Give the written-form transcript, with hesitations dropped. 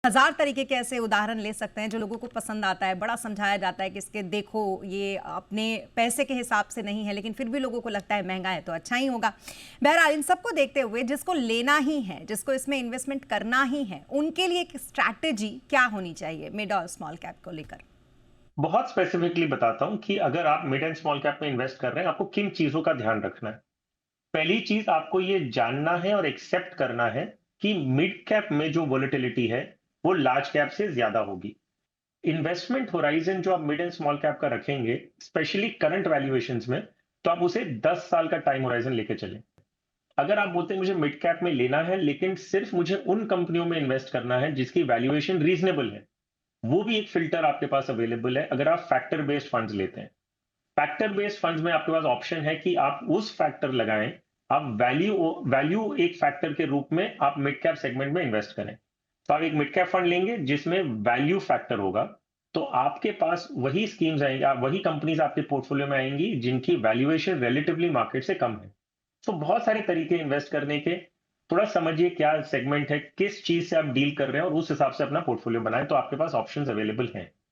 हजार तरीके के ऐसे उदाहरण ले सकते हैं जो लोगों को पसंद आता है, बड़ा समझाया जाता है कि इसके देखो ये अपने पैसे के हिसाब से नहीं है, लेकिन फिर भी लोगों को लगता है महंगा है तो अच्छा ही होगा। बहरहाल इन सबको देखते हुए जिसको लेना ही है, जिसको इसमें इन्वेस्टमेंट करना ही है, उनके लिए एक स्ट्रैटेजी क्या होनी चाहिए मिड और स्मॉल कैप को लेकर? बहुत स्पेसिफिकली बताता हूँ कि अगर आप मिड एंड स्मॉल कैप में इन्वेस्ट कर रहे हैं, आपको किन चीज़ों का ध्यान रखना है। पहली चीज़ आपको ये जानना है और एक्सेप्ट करना है कि मिड कैप में जो वोलेटिलिटी है, वो लार्ज कैप से ज़्यादा होगी। इन्वेस्टमेंट होराइज़न जो आप मिड एंड स्मॉल कैप का रखेंगे, स्पेशली करंट वैल्यूएशंस में, तो आप उसे 10 साल का टाइम होराइज़न लेके चलें। अगर आप बोलते हैं मुझे मिड कैप में लेना है, लेकिन सिर्फ मुझे उन कंपनियों में इन्वेस्ट करना है जिसकी वैल्यूएशन रीज़नेबल है, वो भी एक फ़िल्टर आपके पास अवेलेबल है अगर आप फैक्टर बेस्ड फंड्स लेते हैं। फैक्टर बेस्ड फंड्स में आपके पास ऑप्शन है कि आप उस फैक्टर लगाएं, आप वैल्यू वैल्यू एक फैक्टर के रूप में आप मिड कैप सेगमेंट में इन्वेस्ट करें। तो आप एक मिड कैप फंड लेंगे जिसमें वैल्यू फैक्टर होगा, तो आपके पास वही स्कीम्स आएंगे, आप वही कंपनीज आपके पोर्टफोलियो में आएंगी जिनकी वैल्यूएशन रिलेटिवली मार्केट से कम है। तो बहुत सारे तरीके इन्वेस्ट करने के। थोड़ा समझिए क्या सेगमेंट है, किस चीज से आप डील कर रहे हैं और उस हिसाब से अपना पोर्टफोलियो बनाएं, तो आपके पास ऑप्शंस अवेलेबल हैं।